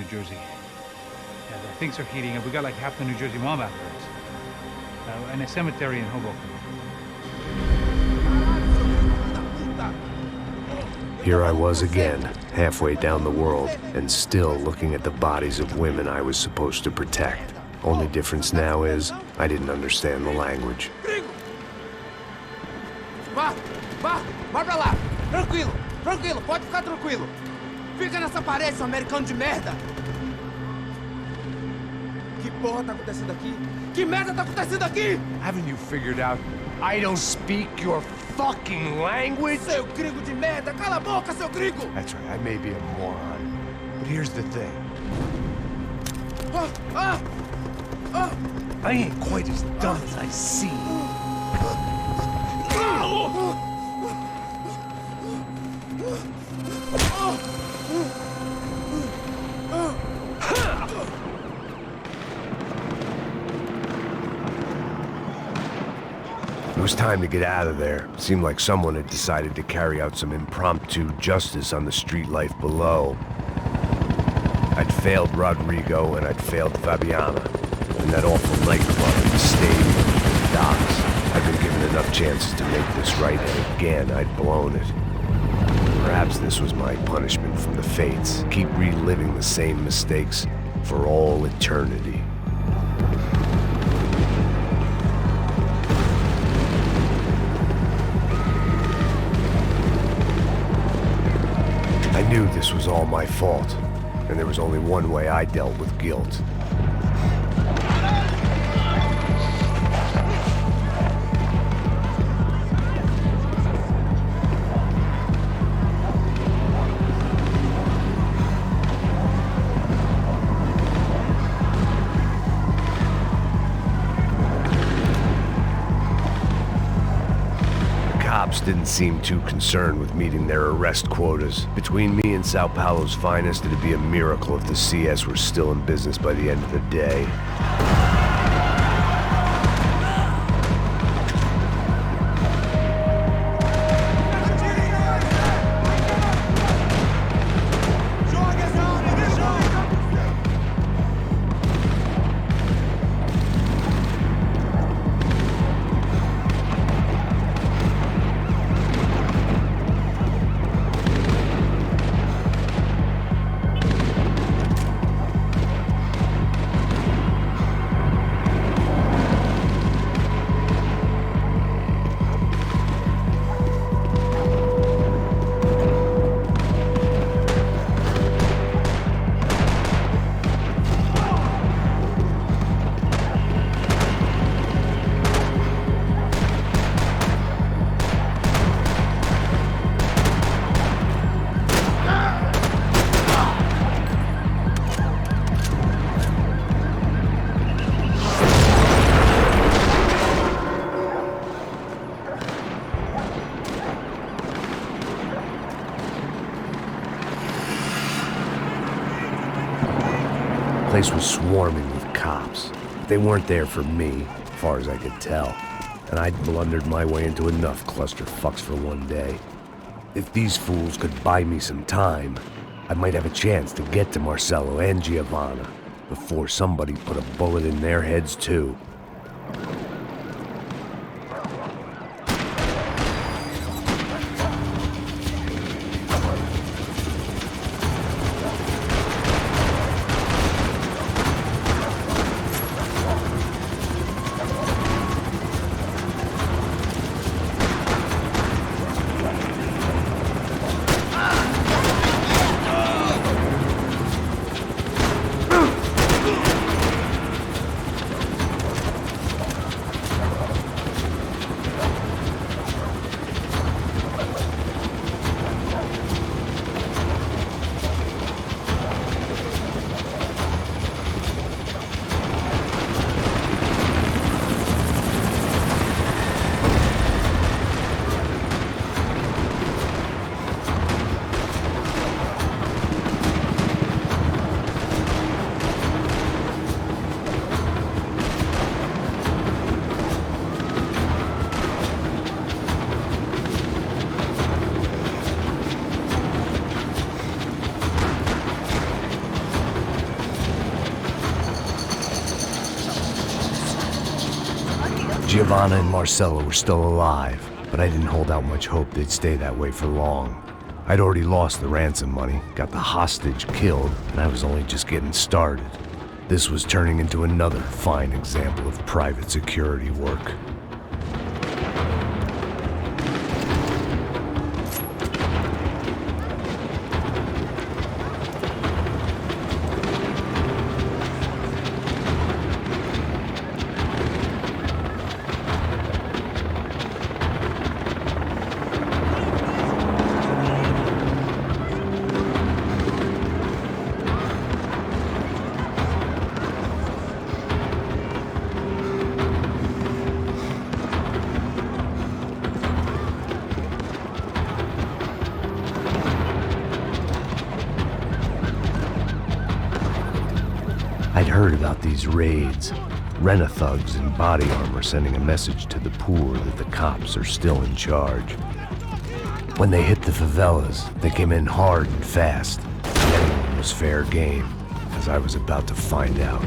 New Jersey. Yeah, things are heating up. We got like half the New Jersey wombat birds. And a cemetery in Hoboken. Here I was again, halfway down the world, and still looking at the bodies of women I was supposed to protect. Only difference now is, I didn't understand the language. Vá pra lá! Tranquilo, pode ficar tranquilo. Fica nessa parede, seu americano de merda! Que porra tá acontecendo aqui? Que merda tá acontecendo aqui? Haven't you figured out I don't speak your fucking language? Seu gringo de merda! Cala a boca, seu gringo! That's right, I may be a moron, but here's the thing. I ain't quite as dumb as I seem. It was time to get out of there. It seemed like someone had decided to carry out some impromptu justice on the street life below. I'd failed Rodrigo and I'd failed Fabiana. And that awful nightclub, the stadium, the docks. I'd been given enough chances to make this right, and again I'd blown it. Perhaps this was my punishment from the fates. Keep reliving the same mistakes for all eternity. I knew this was all my fault, and there was only one way I dealt with guilt. Didn't seem too concerned with meeting their arrest quotas. Between me and Sao Paulo's finest, it'd be a miracle if the CS were still in business by the end of the day. The place was swarming with cops. They weren't there for me, as far as I could tell. And I'd blundered my way into enough clusterfucks for one day. If these fools could buy me some time, I might have a chance to get to Marcelo and Giovanna before somebody put a bullet in their heads too. Giovanna and Marcelo were still alive, but I didn't hold out much hope they'd stay that way for long. I'd already lost the ransom money, got the hostage killed, and I was only just getting started. This was turning into another fine example of private security work. I'd heard about these raids, rent-a-thugs in body armor sending a message to the poor that the cops are still in charge. When they hit the favelas, they came in hard and fast. Anyone was fair game, as I was about to find out.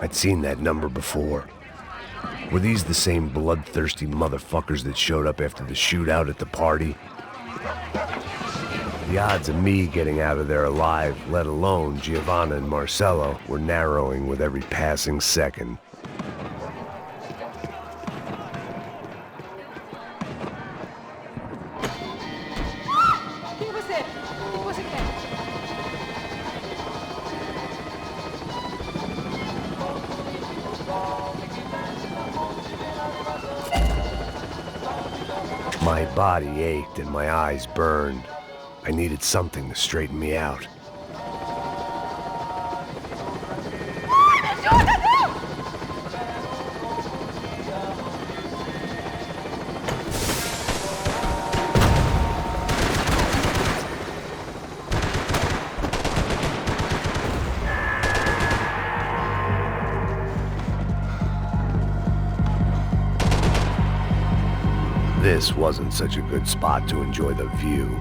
I'd seen that number before. Were these the same bloodthirsty motherfuckers that showed up after the shootout at the party? The odds of me getting out of there alive, let alone Giovanna and Marcelo, were narrowing with every passing second. My body ached and my eyes burned. I needed something to straighten me out. This wasn't such a good spot to enjoy the view.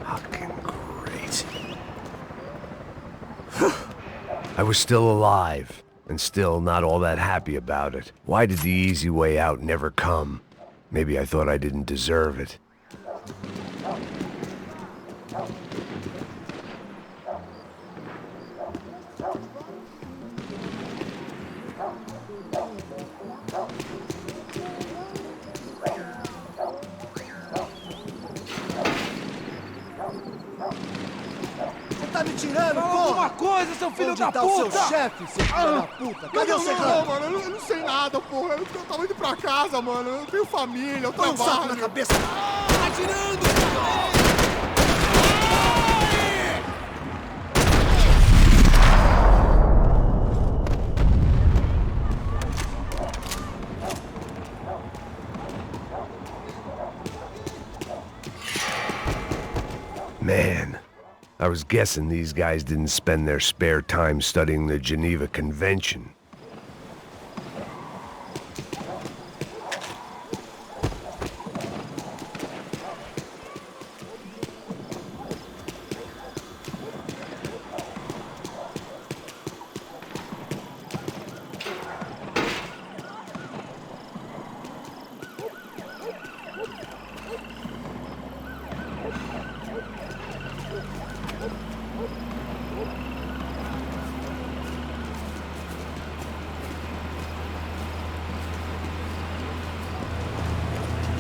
Fucking great. I was still alive, and still not all that happy about it. Why did the easy way out never come? Maybe I thought I didn't deserve it. Tá me tirando, Fala porra! alguma coisa, seu filho da Onde tá o seu puta! chefe, seu filho da puta? Cadê o Não, Serrano? mano, eu não sei nada, porra. Eu tava indo pra casa, mano. Eu tenho família, eu Põe um saco na trabalho. cabeça! Tá atirando! Man, I was guessing these guys didn't spend their spare time studying the Geneva Convention.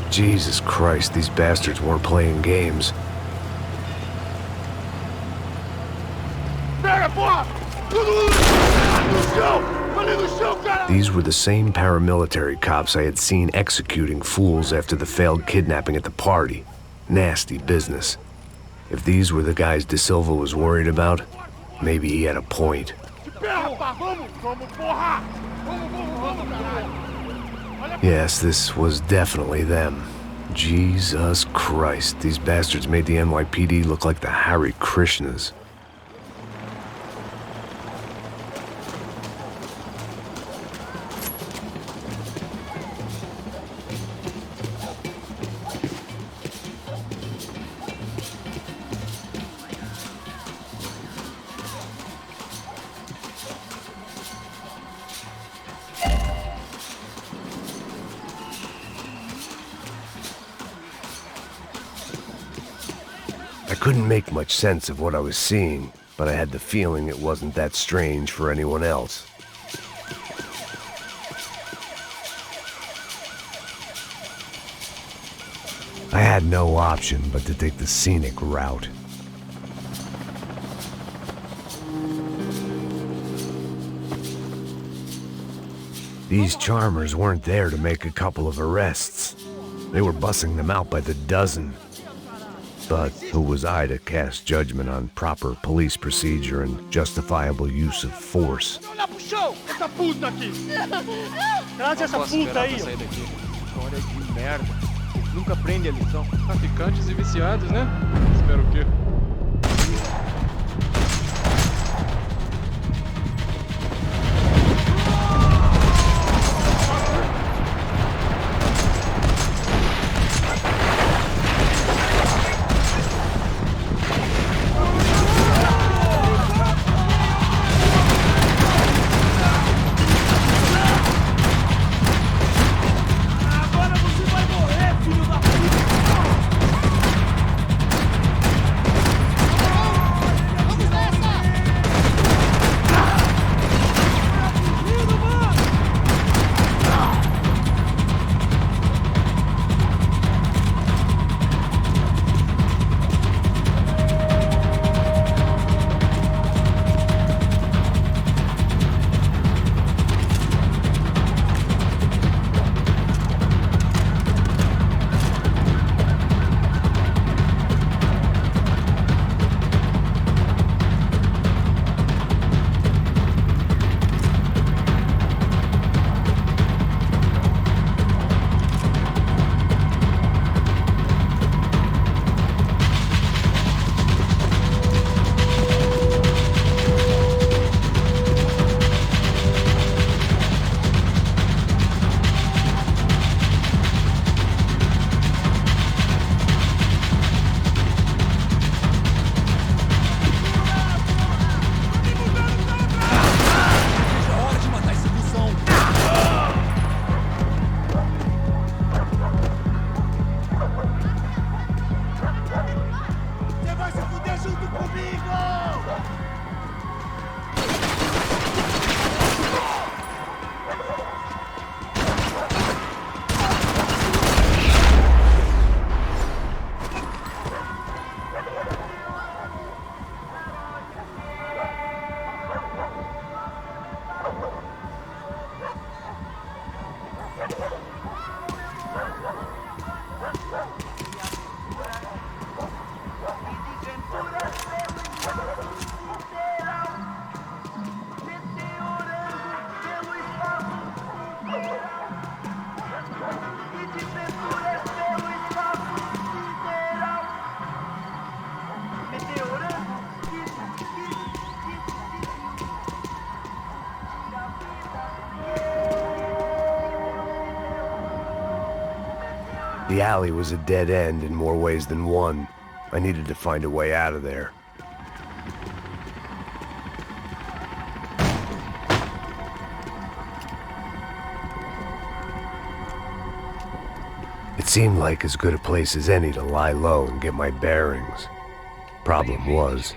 Jesus Christ, these bastards weren't playing games. Pega, porra! No chão! Ali no chão, cara! These were the same paramilitary cops I had seen executing fools after the failed kidnapping at the party. Nasty business. If these were the guys De Silva was worried about, maybe he had a point. Pera, rapaz! Vamos, porra! Vamos, caralho! Yes, this was definitely them. Jesus Christ, these bastards made the NYPD look like the Hare Krishnas. I couldn't make much sense of what I was seeing, but I had the feeling it wasn't that strange for anyone else. I had no option but to take the scenic route. These charmers weren't there to make a couple of arrests. They were bussing them out by the dozen. But who was I to cast judgment on proper police procedure and justifiable use of force? Olha pro chão! Essa puta aqui! Traz essa puta aí, ó. História de merda. Eles nunca aprendem a lição. Traficantes e viciados, né? Espero o quê? Agora você vai morrer, filho da puta! The alley was a dead end in more ways than one. I needed to find a way out of there. It seemed like as good a place as any to lie low and get my bearings. Problem was,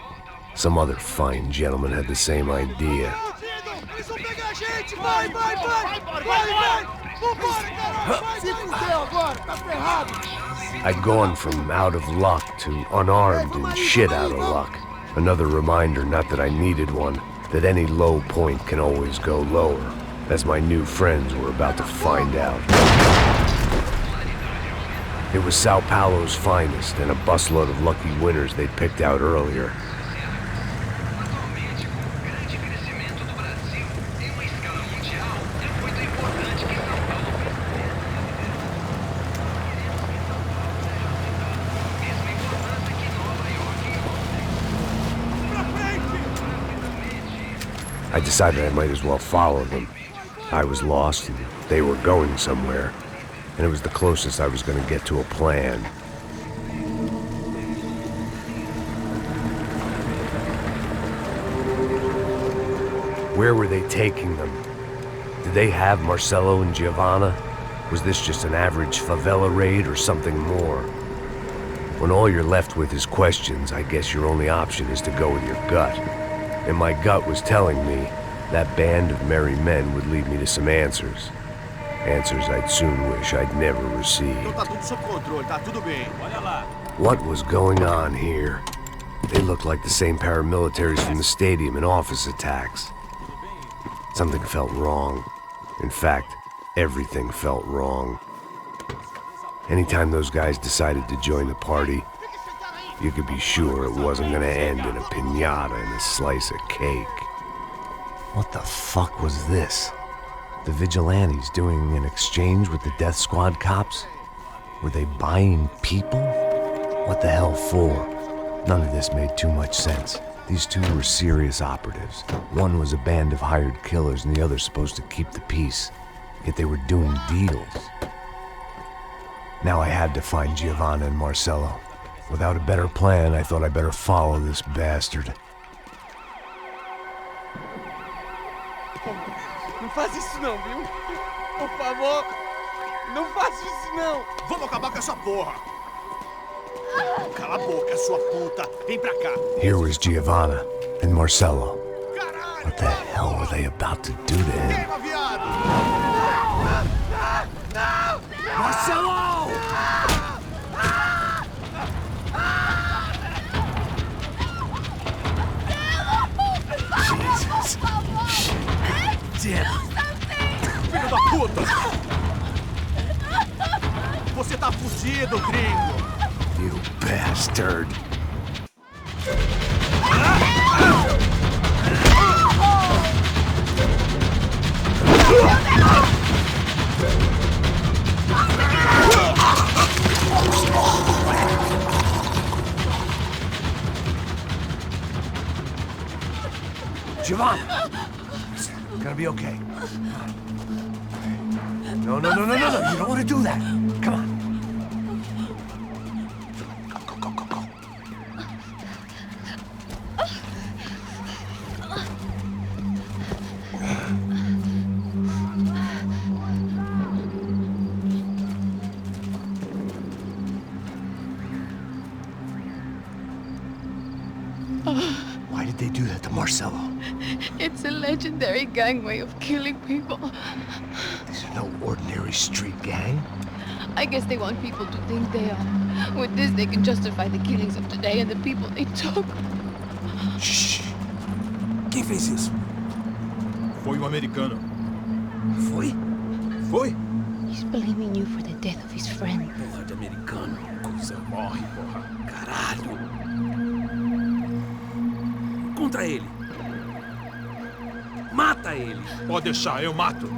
some other fine gentleman had the same idea. Eles vão pegar a gente! Vai, vai, vai! Vai, vai! Vambora, caralho! Se fudeu agora, tá ferrado! I'd gone from out of luck to unarmed and shit out of luck. Another reminder, not that I needed one, that any low point can always go lower, as my new friends were about to find out. It was Sao Paulo's finest and a busload of lucky winners they'd picked out earlier. I decided I might as well follow them. I was lost and they were going somewhere, and it was the closest I was going to get to a plan. Where were they taking them? Did they have Marcelo and Giovanna? Was this just an average favela raid or something more? When all you're left with is questions, I guess your only option is to go with your gut. And my gut was telling me that band of merry men would lead me to some answers. Answers I'd soon wish I'd never received. Tá tudo sob controle, tá tudo bem. Olha lá. What was going on here? They looked like the same paramilitaries from the stadium in office attacks. Something felt wrong. In fact, everything felt wrong. Anytime those guys decided to join the party, you could be sure it wasn't gonna end in a piñata and a slice of cake. What the fuck was this? The vigilantes doing an exchange with the death squad cops? Were they buying people? What the hell for? None of this made too much sense. These two were serious operatives. One was a band of hired killers and the other supposed to keep the peace. Yet they were doing deals. Now I had to find Giovanna and Marcelo. Without a better plan, I thought I better follow this bastard. Não faz isso não, viu? Por favor, não faz isso não. Vamos acabar com essa porra. Cala a boca, sua puta. Vem pra cá. Here was Giovanna and Marcelo. What the hell were they about to do to him? Queima, viado. Marcelo! Jesus. Damn. Filho da puta. Você tá fudido, gringo. You bastard. Giovanna! It's gonna be okay. No, no, no, no, no, no. You don't want to do that. Come on. Go, go, go, go, go. Why did they do that to Marcelo? It's a legendary gang way of killing people. These are no ordinary street gang. I guess they want people to think they are. With this, they can justify the killings of today and the people they took. Shh. Quem fez isso? Foi um americano. Foi? Foi? He's blaming you for the death of his friend. Porra de americano. Coisa morre, porra. Caralho. Contra ele. Mata ele. Pode deixar, eu mato.